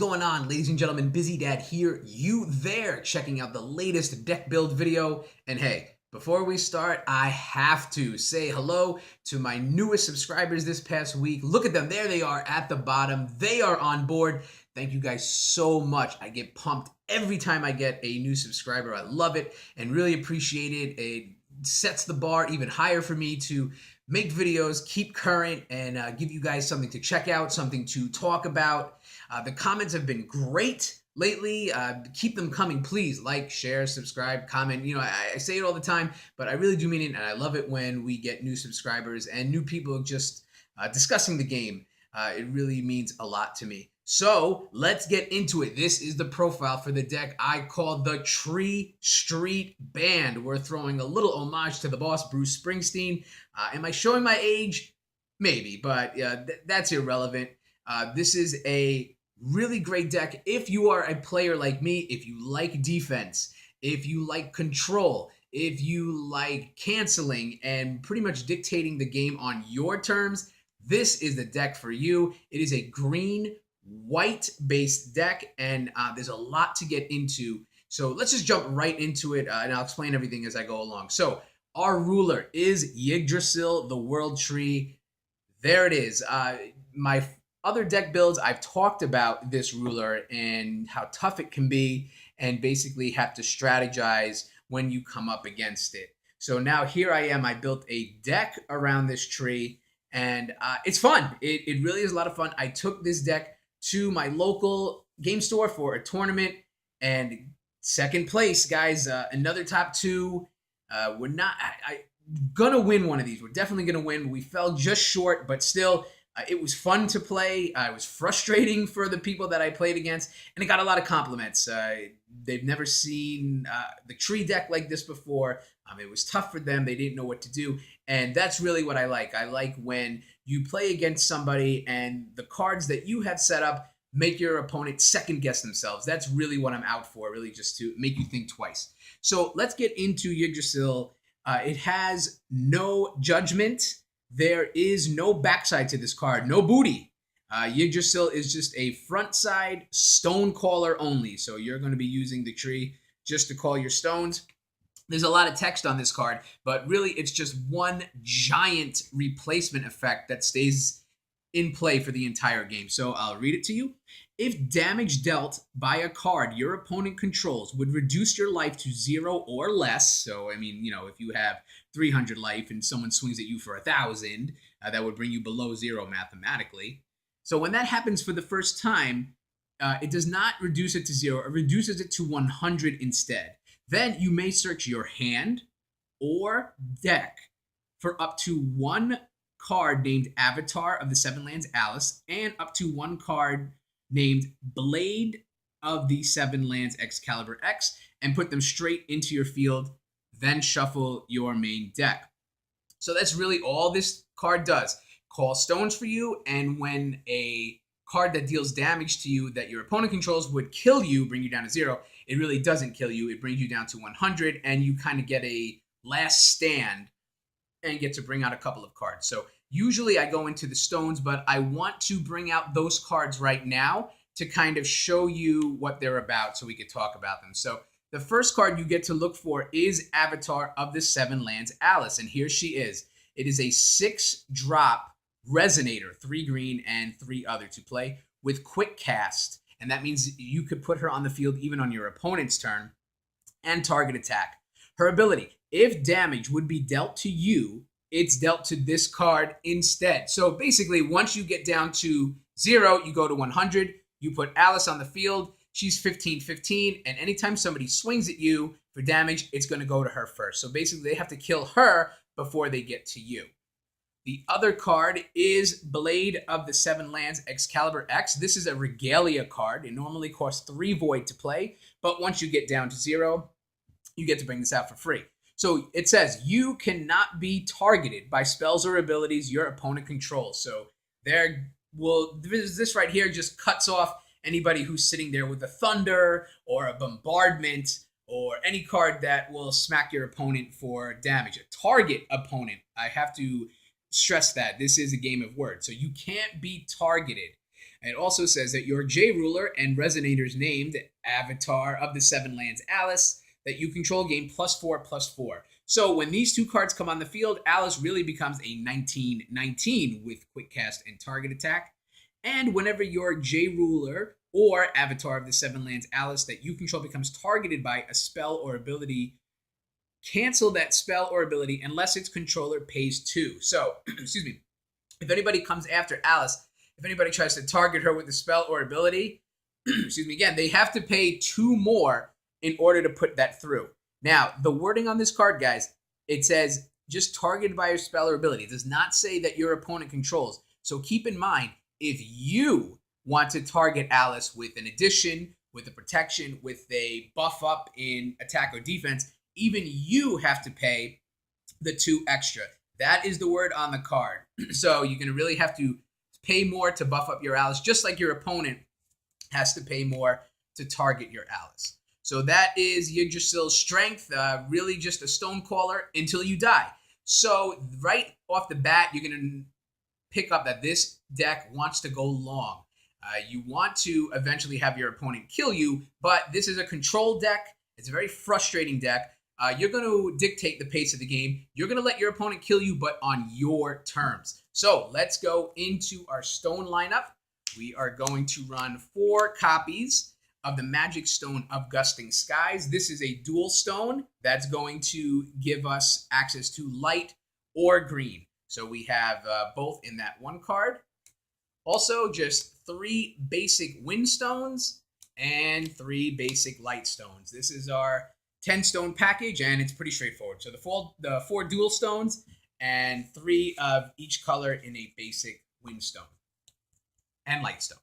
going on, ladies and gentlemen? BizzyDad here, you there, checking out the latest deck build video. And hey, before we start, I have to say hello to my newest subscribers this past week. Look at them, there they are at the bottom. They are on board. Thank you guys so much. I get pumped every time I get a new subscriber. I love it and really appreciate it. It sets the bar even higher for me to make videos, keep current, and give you guys something to check out, something to talk about. The comments have been great lately. Keep them coming, please. Like, share, subscribe, comment. You know, I say it all the time, but I really do mean it, and I love it when we get new subscribers and new people just discussing the game. It really means a lot to me. So let's get into it. This is the profile for the deck I call the Tree Street Band. We're throwing a little homage to the boss, Bruce Springsteen. Am I showing my age? Maybe, but that's irrelevant. This is a really great deck if you are a player like me, if you like defense, if you like control, if you like canceling and pretty much dictating the game on your terms. This is the deck for you. It is a green-white based deck, and there's a lot to get into. So let's just jump right into it, and I'll explain everything as I go along. So our ruler is Yggdrasil the World Tree. There it is. My other deck builds, I've talked about this ruler and how tough it can be and basically have to strategize when you come up against it. So now here I am. I built a deck around this tree, and it's fun. It really is a lot of fun. I took this deck to my local game store for a tournament, and second place, guys. Another top two. We're not gonna win one of these. We're definitely gonna win. We fell just short, but still, it was fun to play. It was frustrating for the people that I played against, and it got a lot of compliments. They've never seen the tree deck like this before. It was tough for them. They didn't know what to do, and that's really what I like. I like when you play against somebody and the cards that you have set up make your opponent second guess themselves. That's really what I'm out for, really just to make you think twice. So let's get into Yggdrasil. It has no judgment. There is no backside to this card, no booty. Yggdrasil is just a front side stone caller only. So you're going to be using the tree just to call your stones. There's a lot of text on this card, but really it's just one giant replacement effect that stays in play for the entire game. So I'll read it to you. If damage dealt by a card your opponent controls would reduce your life to 0 or less, so I mean, you know, if you have 300 life and someone swings at you for 1,000, that would bring you below 0 mathematically. So when that happens for the first time, it does not reduce it to 0, it reduces it to 100 instead. Then you may search your hand or deck for up to one card named Avatar of the Seven Lands Alice and up to one card named Blade of the Seven Lands Excalibur X and put them straight into your field, then shuffle your main deck. So that's really all this card does. Call stones for you, and when a card that deals damage to you that your opponent controls would kill you, bring you down to 0, it really doesn't kill you. It brings you down to 100, and you kind of get a last stand and get to bring out a couple of cards. So usually I go into the stones, but I want to bring out those cards right now to kind of show you what they're about so we could talk about them. So the first card you get to look for is Avatar of the Seven Lands Alice, and here she is. It is a 6-drop Resonator, 3 green and 3 other to play with quick cast, and that means you could put her on the field even on your opponent's turn, and target attack. Her ability, if damage would be dealt to you, it's dealt to this card instead. So basically, once you get down to 0, you go to 100, you put Alice on the field, she's 15-15, and anytime somebody swings at you for damage, it's going to go to her first. So basically, they have to kill her before they get to you. The other card is Blade of the Seven Lands Excalibur X. This is a Regalia card. It normally costs 3 void to play, but once you get down to 0, you get to bring this out for free. So it says you cannot be targeted by spells or abilities your opponent controls. So this right here just cuts off anybody who's sitting there with a Thunder or a Bombardment or any card that will smack your opponent for damage. A target opponent, I have to stress that this is a game of words. So you can't be targeted. It also says that your J ruler and Resonator's named Avatar of the Seven Lands Alice that you control gain +4/+4. So when these two cards come on the field, Alice really becomes a 19/19 with quick cast and target attack. And whenever your J ruler or Avatar of the Seven Lands Alice that you control becomes targeted by a spell or ability, cancel that spell or ability unless its controller pays 2. So, excuse me, if anybody comes after Alice, if anybody tries to target her with a spell or ability, excuse me, again, they have to pay 2 more in order to put that through. Now, the wording on this card, guys, it says just targeted by your spell or ability. It does not say that your opponent controls. So keep in mind, if you want to target Alice with an addition, with a protection, with a buff up in attack or defense, even you have to pay the 2 extra. That is the word on the card. So you're going to really have to pay more to buff up your Alice, just like your opponent has to pay more to target your Alice. So that is Yggdrasil's strength, really just a Stonecaller until you die. So right off the bat, you're going to pick up that this deck wants to go long. You want to eventually have your opponent kill you, but this is a control deck. It's a very frustrating deck. You're going to dictate the pace of the game. You're going to let your opponent kill you, but on your terms. So let's go into our stone lineup. We are going to run 4 copies of the Magic Stone of Gusting Skies. This is a dual stone that's going to give us access to light or green. So we have both in that one card. Also, just 3 basic wind stones and 3 basic light stones. This is our 10 stone package, and it's pretty straightforward. So the 4 dual stones and 3 of each color in a basic wind stone and light stone.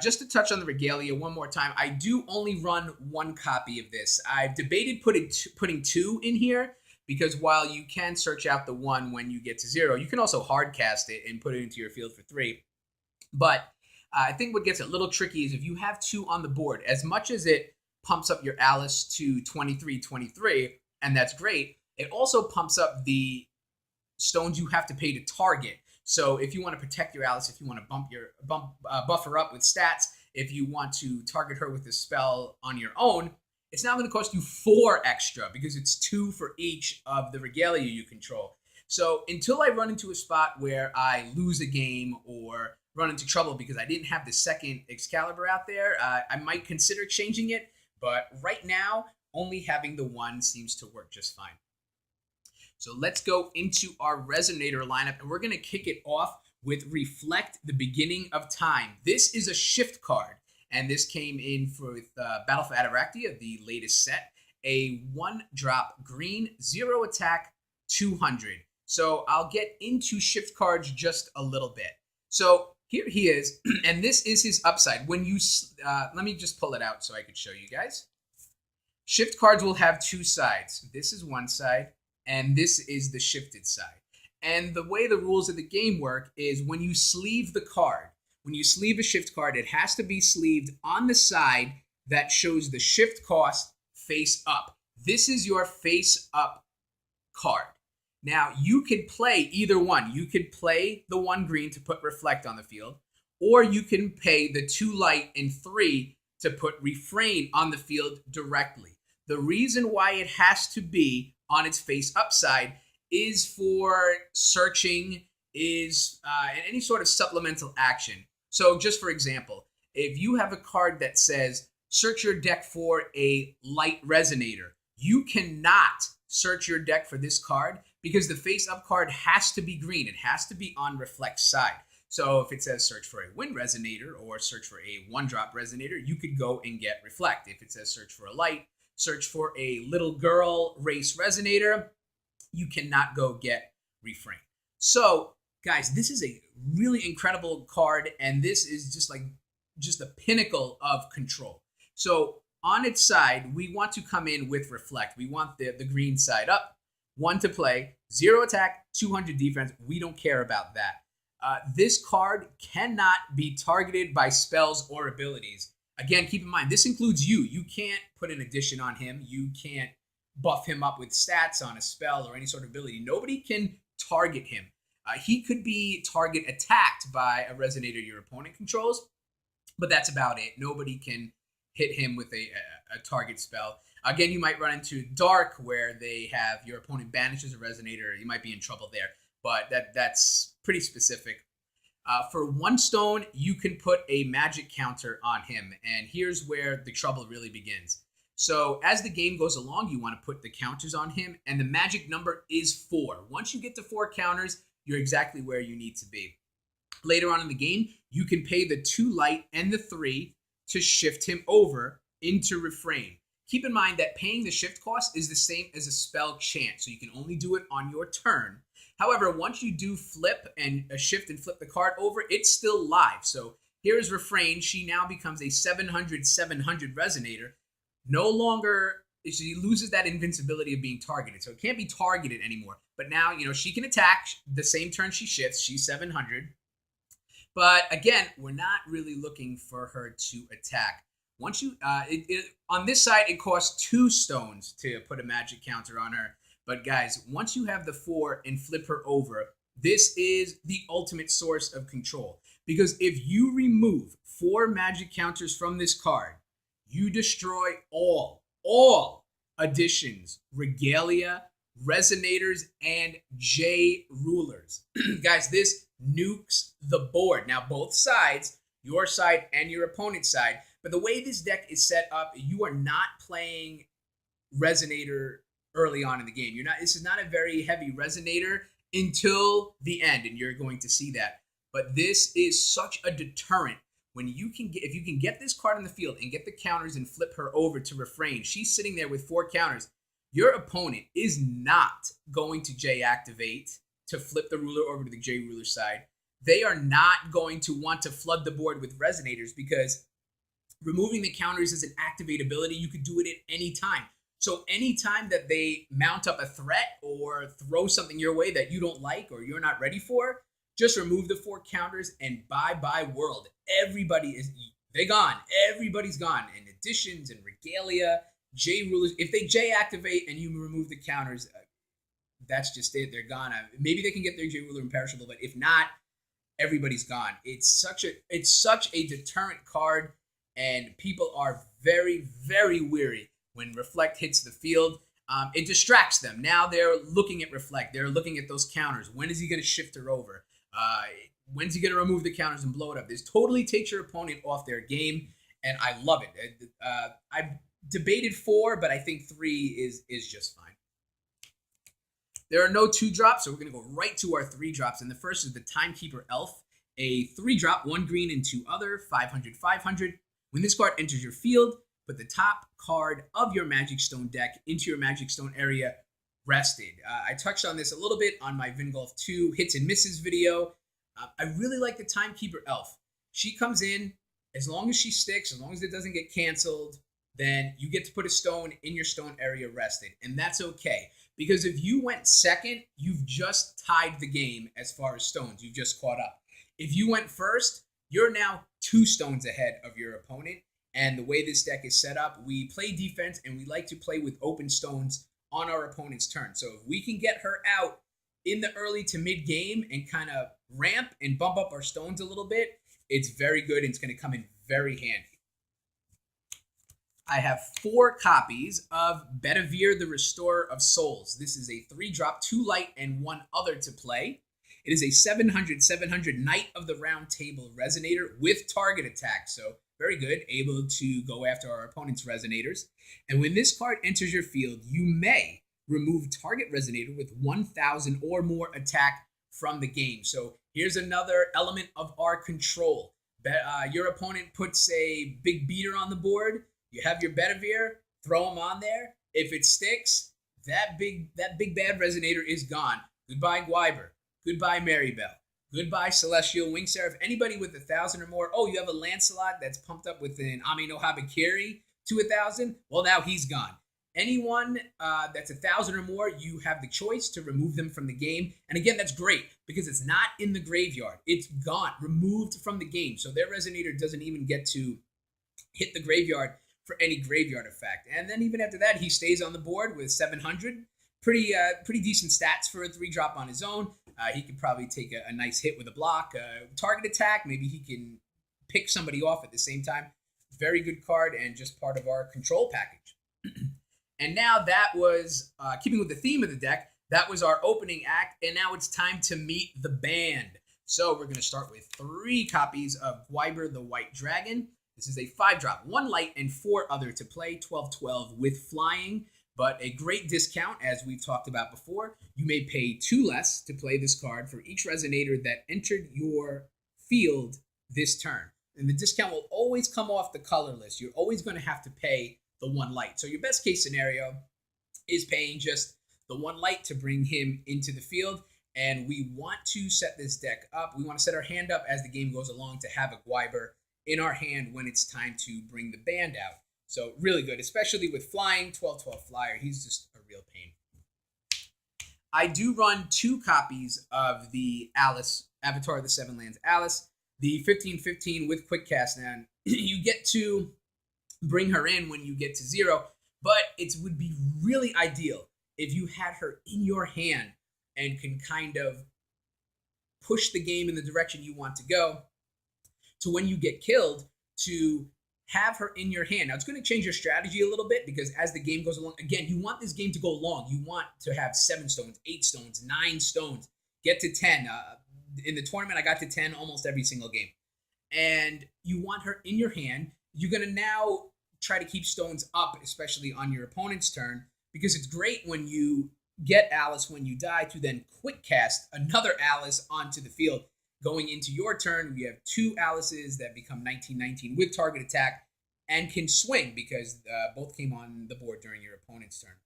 Just to touch on the Regalia one more time, I do only run 1 copy of this. I've debated putting 2 in here, because while you can search out the 1 when you get to 0, you can also hard cast it and put it into your field for 3. But I think what gets a little tricky is if you have 2 on the board, as much as it pumps up your Alice to 23/23, and that's great, it also pumps up the stones you have to pay to target. So if you want to protect your Alice, if you want to buff her up with stats, if you want to target her with a spell on your own, it's now going to cost you 4 extra because it's 2 for each of the Regalia you control. So until I run into a spot where I lose a game or run into trouble because I didn't have the second Excalibur out there, I might consider changing it. But right now, only having the 1 seems to work just fine. So let's go into our Resonator lineup, and we're going to kick it off with Reflect the Beginning of Time. This is a shift card, and this came in with Battle for Ataraxia, the latest set. A 1-drop green, 0 attack, 200. So I'll get into shift cards just a little bit. So here he is, and this is his upside. When you, let me just pull it out so I could show you guys. Shift cards will have 2 sides. This is one side, and this is the shifted side. And the way the rules of the game work is when you sleeve the card, when you sleeve a shift card, it has to be sleeved on the side that shows the shift cost face up. This is your face up card. Now, you could play either one. You could play the 1 green to put Reflect on the field, or you can pay the 2 light and 3 to put Refrain on the field directly. The reason why it has to be on its face upside is for searching, and any sort of supplemental action. So just for example, if you have a card that says, search your deck for a light resonator, you cannot search your deck for this card because the face-up card has to be green. It has to be on Reflect's side. So if it says search for a wind resonator or search for a 1-drop resonator, you could go and get Reflect. If it says search for a light, search for a little girl race resonator, you cannot go get Refrain. So guys, this is a really incredible card, and this is just the pinnacle of control. So on its side, we want to come in with Reflect. We want the green side up. 1 to play, 0 attack, 200 defense. We don't care about that. This card cannot be targeted by spells or abilities. Again, keep in mind, this includes you. You can't put an addition on him. You can't buff him up with stats on a spell or any sort of ability. Nobody can target him. He could be target attacked by a resonator your opponent controls, but that's about it. Nobody can hit him with a target spell. Again, you might run into Dark, where they have your opponent banishes a resonator. You might be in trouble there, but that's pretty specific. For 1 stone, you can put a magic counter on him, and here's where the trouble really begins. So as the game goes along, you want to put the counters on him, and the magic number is 4. Once you get to 4 counters, you're exactly where you need to be. Later on in the game, you can pay the 2 light and the 3 to shift him over into Refrain. Keep in mind that paying the shift cost is the same as a spell chant, so you can only do it on your turn. However, once you do flip and shift and flip the card over, it's still live. So here's Refrain. She now becomes a 700/700 resonator. No longer, she loses that invincibility of being targeted, so it can't be targeted anymore. But now, she can attack the same turn she shifts. She's 700. But again, we're not really looking for her to attack. Once you, on this side, it costs 2 stones to put a magic counter on her. But guys, once you have the 4 and flip her over, this is the ultimate source of control. Because if you remove 4 magic counters from this card, you destroy all additions, Regalia, Resonators, and J Rulers. Guys, this nukes the board. Now, both sides, your side and your opponent's side, but the way this deck is set up, you are not playing Resonator early on in the game. This is not a very heavy Resonator until the end, and you're going to see that. But this is such a deterrent. When if you can get this card in the field and get the counters and flip her over to Refrain, she's sitting there with 4 counters. Your opponent is not going to J activate to flip the ruler over to the J ruler side. They are not going to want to flood the board with Resonators, because removing the counters is an activate ability. You could do it at any time. So anytime that they mount up a threat or throw something your way that you don't like or you're not ready for, just remove the 4 counters and bye-bye world. They're gone. Everybody's gone. And additions and Regalia, J rulers, if they J activate and you remove the counters, that's just it. They're gone. Maybe they can get their J ruler imperishable, but if not, everybody's gone. It's such a deterrent card, and people are very, very weary when Reflect hits the field. It distracts them. Now they're looking at Reflect. They're looking at those counters. When is he going to shift her over? When's he going to remove the counters and blow it up? This totally takes your opponent off their game, and I love it. I debated 4, but I think 3 is just fine. There are no 2-drops, so we're going to go right to our 3-drops. And the first is the Timekeeper Elf, a 3-drop, 1 green and 2 other, 500/500. When this card enters your field, put the top card of your Magic Stone deck into your Magic Stone area rested. I touched on this a little bit on my Vingolf 2 hits and misses video. I really like the Timekeeper Elf. She comes in, as long as she sticks, as long as it doesn't get canceled, then you get to put a stone in your stone area rested. And that's okay. Because if you went second, you've just tied the game as far as stones. You've just caught up. If you went first, you're now 2 stones ahead of your opponent. And the way this deck is set up, we play defense and we like to play with open stones on our opponent's turn. So if we can get her out in the early to mid game and kind of ramp and bump up our stones a little bit, it's very good and it's going to come in very handy. I have 4 copies of Bedivere the Restorer of Souls. This is a 3-drop, 2 light, and 1 other to play. It is a 700/700 Knight of the Round Table Resonator with target attack. So very good, able to go after our opponent's Resonators. And when this card enters your field, you may remove target Resonator with 1,000 or more attack from the game. So here's another element of our control. Your opponent puts a big beater on the board. You have your Bedivere, throw him on there. If it sticks, that big bad Resonator is gone. Goodbye, Gwyber. Goodbye, Maribel. Goodbye, Celestial Wing Seraph. Anybody with 1,000 or more. Oh, you have a Lancelot that's pumped up with an Ame no Habakiri to 1,000. Well, now he's gone. Anyone that's 1,000 or more, you have the choice to remove them from the game. And again, that's great because it's not in the graveyard. It's gone, removed from the game. So their Resonator doesn't even get to hit the graveyard for any graveyard effect. And then even after that, he stays on the board with 700. Pretty decent stats for a 3-drop on his own. He could probably take a nice hit with a block. Target attack, maybe he can pick somebody off at the same time. Very good card and just part of our control package. And now that was, keeping with the theme of the deck, that was our opening act, and now it's time to meet the band. So we're going to start with 3 copies of Excalibur the White Dragon. This is a 5-drop, 1 light and 4 other to play, 12/12 with flying, but a great discount, as we've talked about before. You may pay 2 less to play this card for each resonator that entered your field this turn. And the discount will always come off the color list. You're always going to have to pay the 1 light. So your best case scenario is paying just the 1 light to bring him into the field. And we want to set this deck up. We want to set our hand up as the game goes along to have a Excalibur in our hand when it's time to bring the band out. So really good, especially with flying, 12/12 flyer. He's just a real pain. I do run 2 copies of the Alice, Avatar of the Seven Lands Alice, the 15/15 with quick cast. Now, you get to bring her in when you get to 0, but it would be really ideal if you had her in your hand and can kind of push the game in the direction you want to go, to when you get killed, to have her in your hand. Now, it's going to change your strategy a little bit because as the game goes along, again, you want this game to go long. You want to have 7 stones, 8 stones, 9 stones, get to 10. In the tournament, I got to 10 almost every single game. And you want her in your hand. You're going to now try to keep stones up, especially on your opponent's turn, because it's great when you get Alice when you die to then quick cast another Alice onto the field. Going into your turn, we have 2 Alices that become 19/19 with target attack and can swing because both came on the board during your opponent's turn.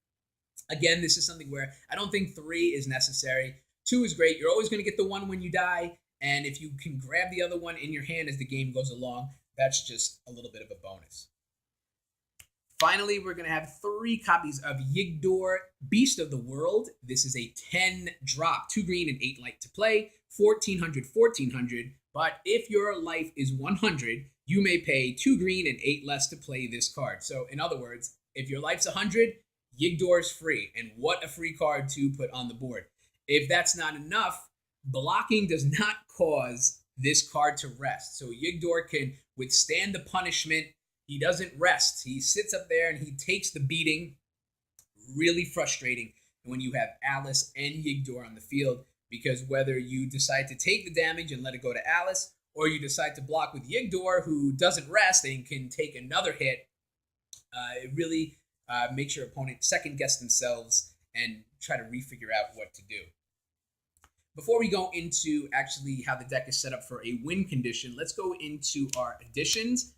Again, this is something where I don't think 3 is necessary. 2 is great. You're always going to get the 1 when you die, and if you can grab the other one in your hand as the game goes along, that's just a little bit of a bonus. Finally, we're going to have 3 copies of Yggdrasil, Beast of the World. This is a 10-drop, 2 green and 8 light to play, 1400, 1400. But if your life is 100, you may pay 2 green and 8 less to play this card. So in other words, if your life's 100, Yggdrasil's free. And what a free card to put on the board. If that's not enough, blocking does not cause this card to rest. So Yggdrasil can withstand the punishment. He doesn't rest. He sits up there and he takes the beating. Really frustrating when you have Alice and Yggdrasil on the field, because whether you decide to take the damage and let it go to Alice, or you decide to block with Yggdrasil, who doesn't rest and can take another hit, it really makes your opponent second guess themselves and try to refigure out what to do. Before we go into actually how the deck is set up for a win condition, let's go into our additions.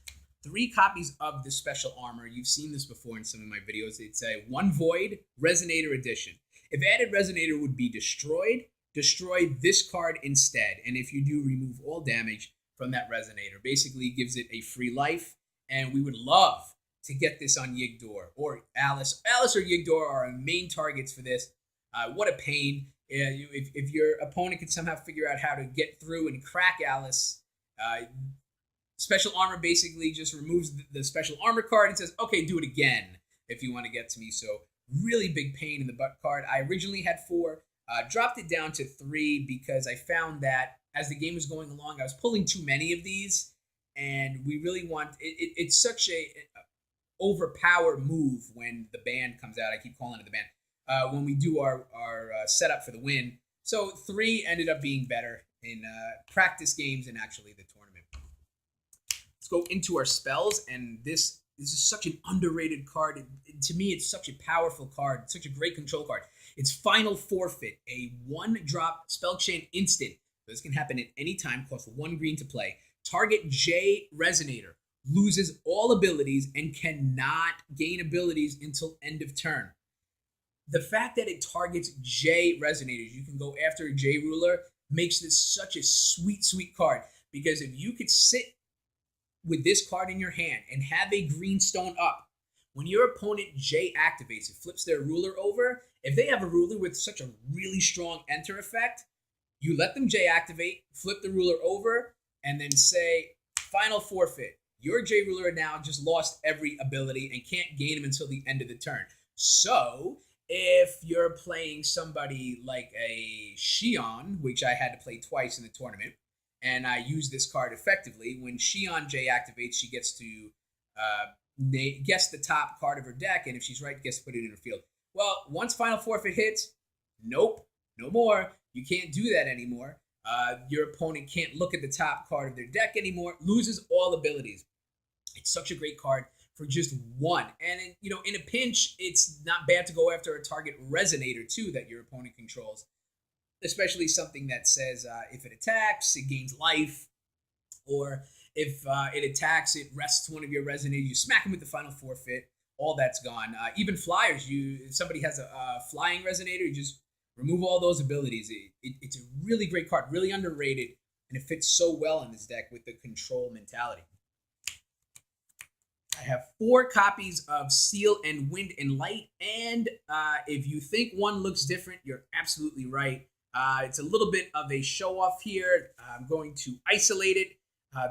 3 copies of the special armor. You've seen this before in some of my videos. It's a 1 void Resonator edition. If added Resonator would be destroyed, destroy this card instead. And if you do, remove all damage from that Resonator. Basically gives it a free life. And we would love to get this on Yggdrasil or Alice. Alice or Yggdrasil are our main targets for this. What a pain. If your opponent can somehow figure out how to get through and crack Alice, special armor basically just removes the special armor card and says, okay, do it again if you want to get to me. So really big pain in the butt card. I originally had 4, dropped it down to 3 because I found that as the game was going along, I was pulling too many of these, and we really want, it's such a overpowered move when the band comes out. I keep calling it the band. When we do our setup for the win. So 3 ended up being better in practice games and actually the tournament. Let's go into our spells, and this is such an underrated card. To me, it's such a powerful card. It's such a great control card. It's Final Forfeit, a 1-drop spell chain instant. This can happen at any time, costs 1 green to play. Target J Resonator loses all abilities and cannot gain abilities until end of turn. The fact that it targets J Resonators, you can go after a J Ruler, makes this such a sweet, sweet card. Because if you could sit with this card in your hand and have a green stone up, when your opponent J activates, it flips their ruler over. If they have a ruler with such a really strong enter effect, you let them J activate, flip the ruler over, and then say, Final Forfeit. Your J Ruler now just lost every ability and can't gain them until the end of the turn. So If you're playing somebody like a Shion, which I had to play twice in the tournament, and I use this card effectively, when Shion J activates, she gets to guess the top card of her deck, and if she's right, gets to put it in her field. Well, once Final Forfeit hits, nope, no more. You can't do that anymore. Your opponent can't look at the top card of their deck anymore, loses all abilities. It's such a great card for just one. And, in a pinch, it's not bad to go after a target resonator, too, that your opponent controls. Especially something that says if it attacks, it gains life. Or if it attacks, it rests one of your resonators. You smack them with the Final Forfeit. All that's gone. Even flyers, if somebody has a flying resonator, you just remove all those abilities. It's a really great card, really underrated, and it fits so well in this deck with the control mentality. I have 4 copies of Seal and Wind and Light, and if you think one looks different, you're absolutely right. It's a little bit of a show-off here. I'm going to isolate it.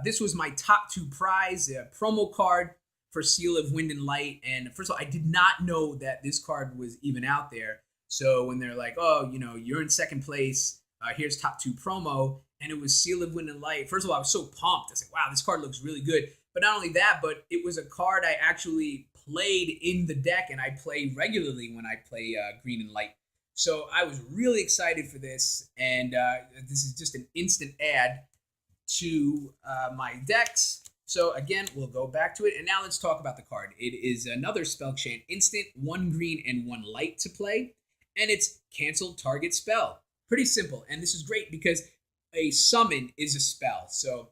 This was my top 2 prize, a promo card for Seal of Wind and Light, and first of all, I did not know that this card was even out there. So when they're like, oh, you're in second place, here's top 2 promo, and it was Seal of Wind and Light. First of all, I was so pumped. I was like, wow, this card looks really good. But not only that, but it was a card I actually played in the deck, and I play regularly when I play Green and Light. So I was really excited for this, and this is just an instant add to my decks. So again, we'll go back to it, and now let's talk about the card. It is another spell chant instant, 1 green and 1 light to play, and it's cancel target spell. Pretty simple, and this is great because a summon is a spell. So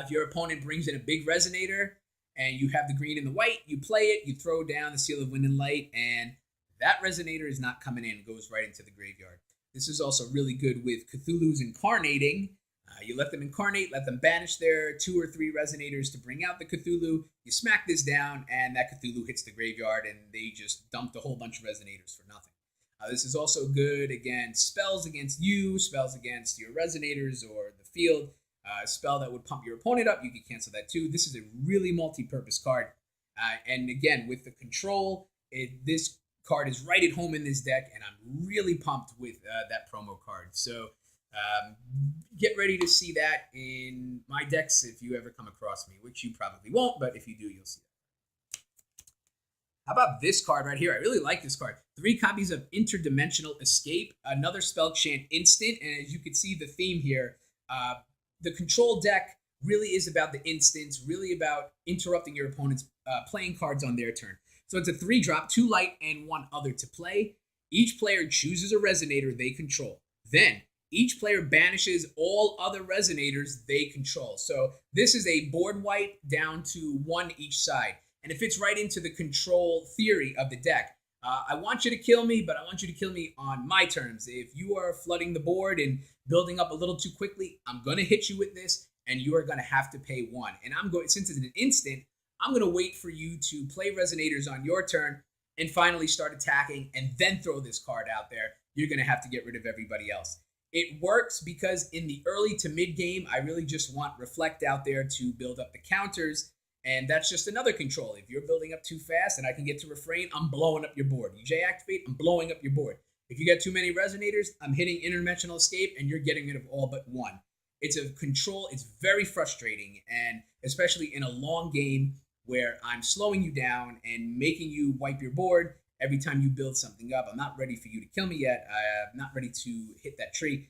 if your opponent brings in a big resonator and you have the green and the white, you play it, you throw down the Seal of Wind and Light, and that resonator is not coming in. It goes right into the graveyard. This is also really good with Cthulhu's incarnating. You let them incarnate, let them banish their 2 or 3 resonators to bring out the Cthulhu. You smack this down, and that Cthulhu hits the graveyard, and they just dumped a whole bunch of resonators for nothing. This is also good against spells against you, spells against your resonators or the field. A spell that would pump your opponent up, you can cancel that too. This is a really multi-purpose card. And again, with the control, this card is right at home in this deck, and I'm really pumped with that promo card. So get ready to see that in my decks if you ever come across me, which you probably won't, but if you do, you'll see that. How about this card right here? I really like this card. 3 copies of Interdimensional Escape, another spell chant instant, and as you can see the theme here, the control deck really is about the instants, really about interrupting your opponent's playing cards on their turn. So it's a 3-drop, 2 light, and 1 other to play. Each player chooses a resonator they control. Then, each player banishes all other resonators they control. So this is a board wipe down to 1 each side. And it fits right into the control theory of the deck. I want you to kill me, but I want you to kill me on my terms. If you are flooding the board and building up a little too quickly, I'm going to hit you with this, and you are going to have to pay 1. And since it's an instant, I'm going to wait for you to play resonators on your turn and finally start attacking and then throw this card out there. You're going to have to get rid of everybody else. It works because in the early to mid game, I really just want Reflect out there to build up the counters. And that's just another control. If you're building up too fast and I can get to Refrain, I'm blowing up your board. You J-activate, I'm blowing up your board. If you got too many resonators, I'm hitting Interdimensional Escape and you're getting rid of all but 1. It's a control. It's very frustrating, and especially in a long game where I'm slowing you down and making you wipe your board every time you build something up. I'm not ready for you to kill me yet. I'm not ready to hit that tree.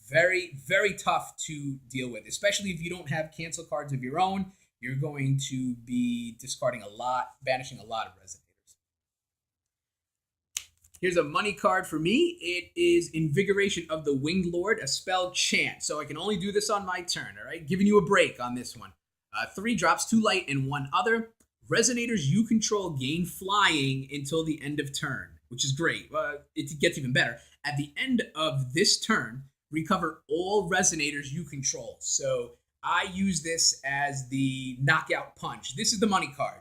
Very, very tough to deal with, especially if you don't have cancel cards of your own. You're going to be discarding a lot, banishing a lot of resonators. Here's a money card for me. It is Invigoration of the Winged Lord, a spell chant. So I can only do this on my turn, all right? Giving you a break on this one. 3 drops, 2 light, and 1 other. Resonators you control gain flying until the end of turn, which is great. It gets even better. At the end of this turn, recover all resonators you control. So I use this as the knockout punch. This is the money card,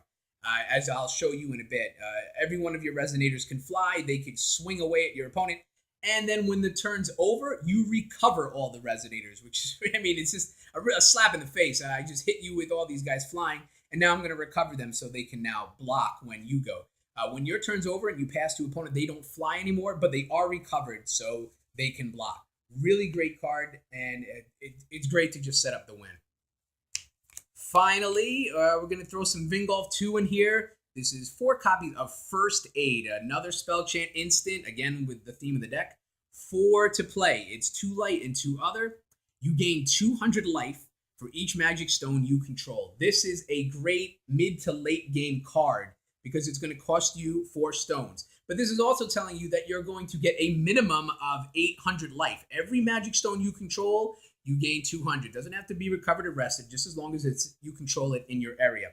as I'll show you in a bit. Every one of your resonators can fly. They can swing away at your opponent. And then when the turn's over, you recover all the resonators, which is, it's just a slap in the face. I just hit you with all these guys flying, and now I'm going to recover them so they can now block when you go. When your turn's over and you pass to opponent, they don't fly anymore, but they are recovered, so they can block. Really great card, and it's great to just set up the win. Finally, we're going to throw some Vingolf 2 in here. This is 4 copies of First Aid, another spell chant instant, again with the theme of the deck. 4 to play. It's 2 light and 2 other. You gain 200 life for each magic stone you control. This is a great mid to late game card because it's going to cost you 4 stones. But this is also telling you that you're going to get a minimum of 800 life. Every magic stone you control, you gain 200. Doesn't have to be recovered or rested, just as long as you control it in your area.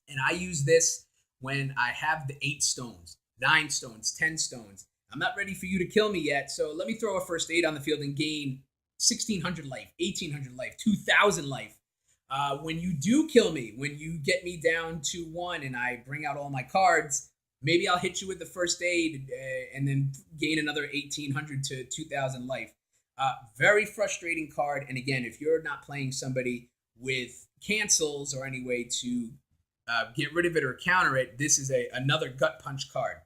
And I use this when I have the 8 stones, 9 stones, 10 stones. I'm not ready for you to kill me yet, so let me throw a First Aid on the field and gain 1,600 life, 1,800 life, 2,000 life. When you do kill me, when you get me down to 1 and I bring out all my cards, maybe I'll hit you with the First Aid and then gain another 1,800 to 2,000 life. Very frustrating card, and again, if you're not playing somebody with cancels or any way to get rid of it or counter it, this is another gut punch card.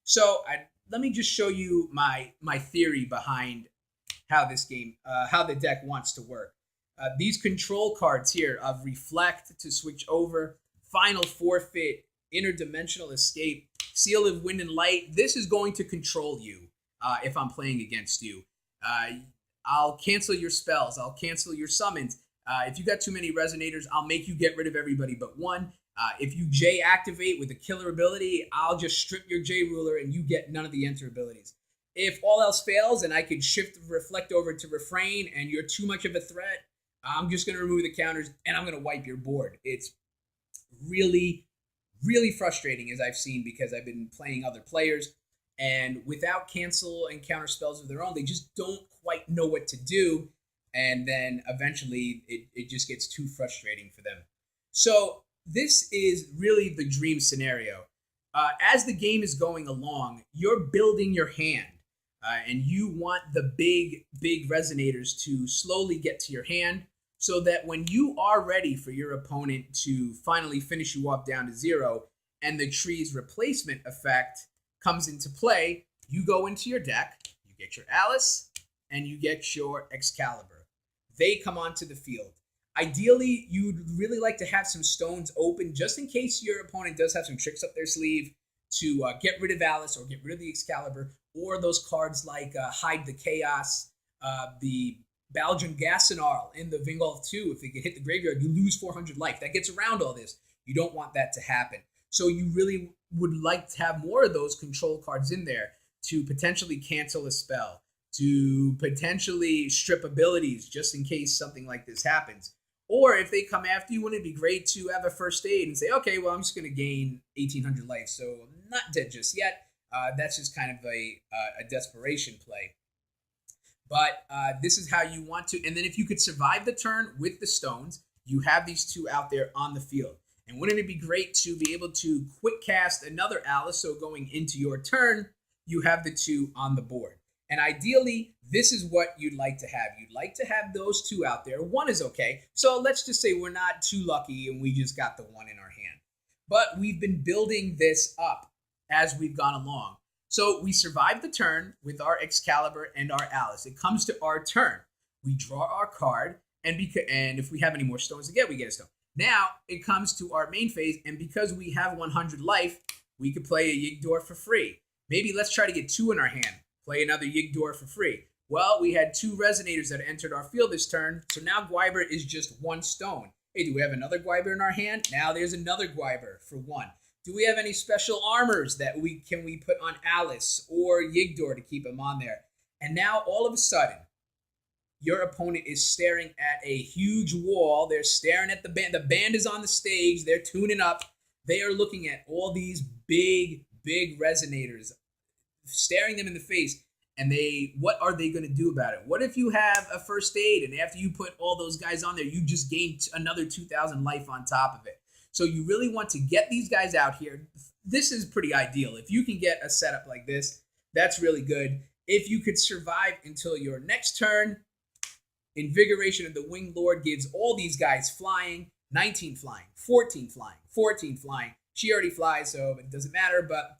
So let me just show you my theory behind how this game, how the deck wants to work. These control cards here of Reflect to switch over, Final Forfeit, Interdimensional Escape, Seal of Wind and Light. This is going to control you if I'm playing against you. I'll cancel your spells. I'll cancel your summons. If you got too many resonators, I'll make you get rid of everybody but 1. If you J activate with a killer ability, I'll just strip your J ruler and you get none of the enter abilities. If all else fails and I can shift Reflect over to Refrain and you're too much of a threat, I'm just going to remove the counters and I'm going to wipe your board. It's really, really frustrating, as I've seen, because I've been playing other players, and without cancel and counter spells of their own, they just don't quite know what to do, and then eventually it just gets too frustrating for them. So this is really the dream scenario. As the game is going along, you're building your hand, and you want the big resonators to slowly get to your hand so that when you are ready for your opponent to finally finish you off down to 0 and the tree's replacement effect comes into play, you go into your deck, you get your Alice, and you get your Excalibur. They come onto the field. Ideally, you'd really like to have some stones open just in case your opponent does have some tricks up their sleeve to get rid of Alice or get rid of the Excalibur, or those cards like Hide the Chaos, the Baljan Gassenarl, and the Vingolf 2. If they can hit the graveyard, you lose 400 life. That gets around all this. You don't want that to happen. So you really would like to have more of those control cards in there to potentially cancel a spell, to potentially strip abilities just in case something like this happens. Or if they come after you, wouldn't it be great to have a First Aid and say, okay, well, I'm just going to gain 1,800 life, so I'm not dead just yet. That's just kind of a desperation play. But this is how you want to. And then if you could survive the turn with the stones, you have these 2 out there on the field. And wouldn't it be great to be able to quick cast another Alice, so going into your turn, you have the 2 on the board. And ideally, this is what you'd like to have. You'd like to have those 2 out there. 1 is okay. So let's just say we're not too lucky and we just got the 1 in our hand. But we've been building this up as we've gone along. So we survived the turn with our Excalibur and our Alice. It comes to our turn. We draw our card, and if we have any more stones to get, we get a stone. Now it comes to our main phase, and because we have 100 life, we could play a Yggdrasil for free. Maybe let's try to get 2 in our hand. Play another Yggdrasil for free. Well, we had 2 resonators that entered our field this turn, so now Gwyber is just 1 stone. Hey, do we have another Gwyber in our hand? Now there's another Gwyber for 1. Do we have any special armors that we put on Alice or Yggdrasil to keep him on there? And now all of a sudden, your opponent is staring at a huge wall. They're staring at the band. The band is on the stage. They're tuning up. They are looking at all these big resonators, staring them in the face. And what are they going to do about it? What if you have a First Aid and after you put all those guys on there, you just gain another 2,000 life on top of it? So you really want to get these guys out here. This is pretty ideal. If you can get a setup like this, that's really good. If you could survive until your next turn, Invigoration of the Winged Lord gives all these guys flying, 19 flying, 14 flying, 14 flying. She already flies, so it doesn't matter. But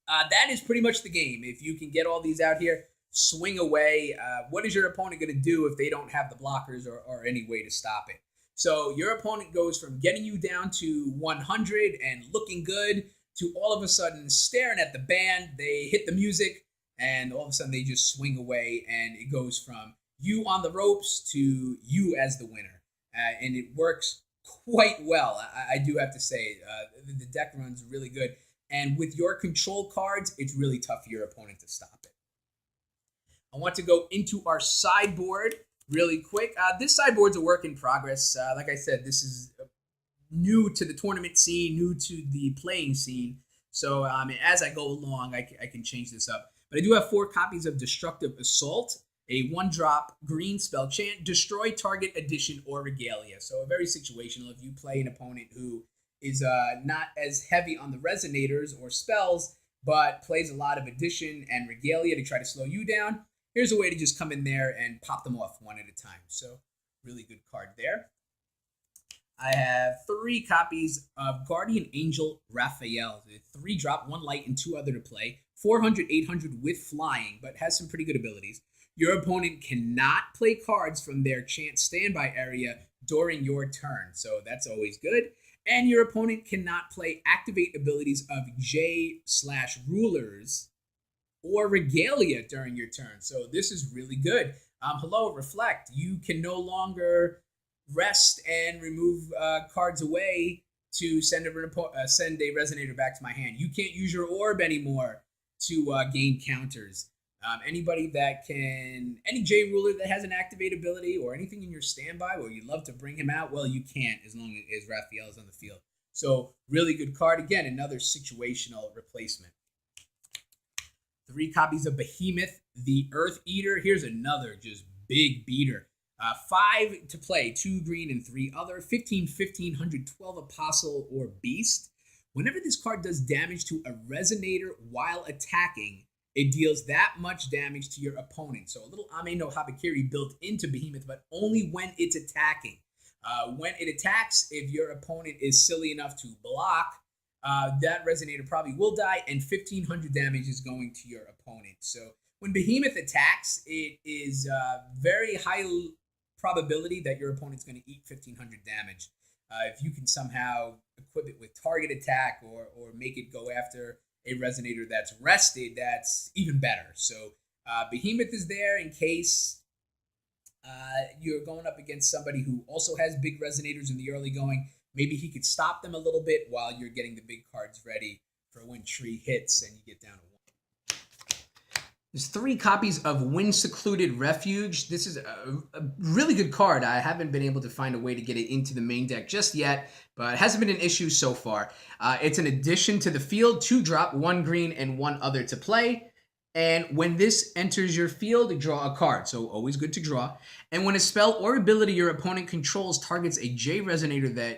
that is pretty much the game. If you can get all these out here, swing away. What is your opponent going to do if they don't have the blockers or any way to stop it? So your opponent goes from getting you down to 100 and looking good to all of a sudden staring at the band. They hit the music, and all of a sudden they just swing away, and it goes from you on the ropes to you as the winner. And it works quite well, I do have to say. The deck runs really good. And with your control cards, it's really tough for your opponent to stop it. I want to go into our sideboard really quick. This sideboard's a work in progress. Like I said, this is new to the tournament scene, new to the playing scene. So as I go along, I can change this up. But I do have 4 copies of Destructive Assault, a 1-drop green spell chant, destroy target addition or regalia. So very situational. If you play an opponent who is not as heavy on the resonators or spells, but plays a lot of addition and regalia to try to slow you down, here's a way to just come in there and pop them off one at a time. So really good card there. I have 3 copies of Guardian Angel Raphael. 3-drop, 1 light, and 2 other to play. 400, 800 with flying, but has some pretty good abilities. Your opponent cannot play cards from their chant standby area during your turn, so that's always good. And your opponent cannot play activate abilities of J/rulers or regalia during your turn. So this is really good. Hello, Reflect. You can no longer rest and remove cards away to send a resonator back to my hand. You can't use your orb anymore to gain counters. Anybody that can, any J ruler that has an activate ability or anything in your standby where you'd love to bring him out, well, you can't as long as Raphael is on the field. So really good card. Again, another situational replacement. 3 copies of Behemoth the Earth Eater. Here's another just big beater. 5 to play, 2 green and 3 other. 15, 1500, 12 Apostle or Beast. Whenever this card does damage to a resonator while attacking, it deals that much damage to your opponent. So a little Ame no Habakiri built into Behemoth, but only when it's attacking. When it attacks, if your opponent is silly enough to block, that resonator probably will die, and 1500 damage is going to your opponent. So when Behemoth attacks, it is very high probability that your opponent's going to eat 1500 damage. If you can somehow equip it with target attack or make it go after a resonator that's rested, that's even better. So Behemoth is there in case you're going up against somebody who also has big resonators in the early going. Maybe he could stop them a little bit while you're getting the big cards ready for when tree hits and you get down to 1. There's 3 copies of Wind Secluded Refuge. This is a really good card. I haven't been able to find a way to get it into the main deck just yet, but it hasn't been an issue so far. It's an addition to the field, 2-drop, 1 green, and 1 other to play. And when this enters your field, draw a card. So always good to draw. And when a spell or ability your opponent controls targets a J resonator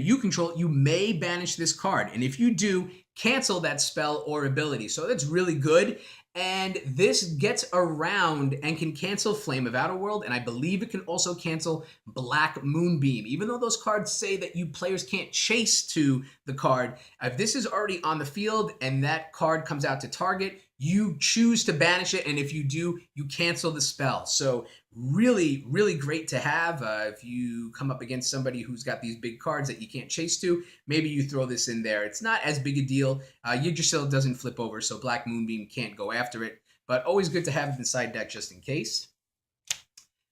you control, you may banish this card. And if you do, cancel that spell or ability. So that's really good. And this gets around and can cancel Flame of Outer World, and I believe it can also cancel Black Moonbeam. Even though those cards say that you players can't chase to the card, if this is already on the field and that card comes out to target, you choose to banish it, and if you do, you cancel the spell. So really, really great to have. If you come up against somebody who's got these big cards that you can't chase to, maybe you throw this in there. It's not as big a deal. Yggdrasil doesn't flip over, so Black Moonbeam can't go after it, but always good to have it in the side deck just in case.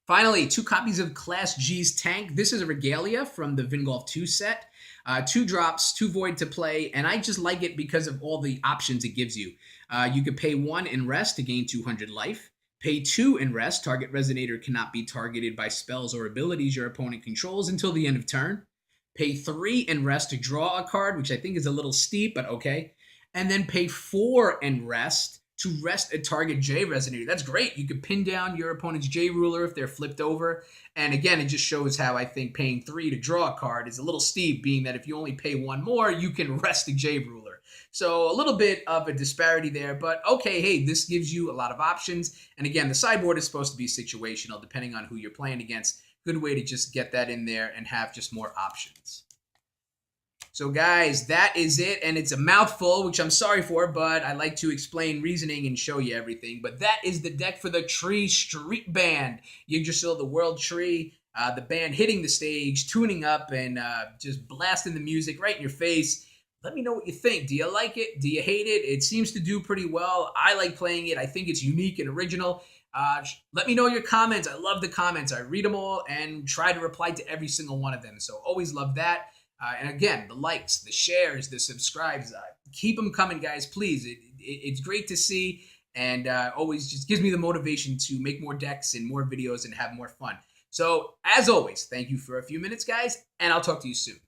Finally, 2 copies of Class G's Tank. This is a Regalia from the Vingolf 2 set. 2 drops, 2 void to play, and I just like it because of all the options it gives you. You could pay 1 in rest to gain 200 life. Pay 2 in rest. Target resonator cannot be targeted by spells or abilities your opponent controls until the end of turn. Pay 3 in rest to draw a card, which I think is a little steep, but okay. And then pay 4 in rest to rest a target J resonator. That's great. You could pin down your opponent's J ruler if they're flipped over. And again, it just shows how I think paying 3 to draw a card is a little steep, being that if you only pay 1 more, you can rest a J ruler. So a little bit of a disparity there, but okay, hey, this gives you a lot of options. And again, the sideboard is supposed to be situational depending on who you're playing against. Good way to just get that in there and have just more options. So guys, that is it, and it's a mouthful, which I'm sorry for, but I like to explain reasoning and show you everything. But that is the deck for the Tree Street Band, Yggdrasil the World Tree. The band hitting the stage, tuning up, and just blasting the music right in your face. Let me know what you think. Do you like it? Do you hate it? It seems to do pretty well. I like playing it. I think it's unique and original. Let me know your comments. I love the comments. I read them all and try to reply to every single one of them. So always love that. And again, the likes, the shares, the subscribes, keep them coming, guys, please. It's great to see, and always just gives me the motivation to make more decks and more videos and have more fun. So as always, thank you for a few minutes, guys, and I'll talk to you soon.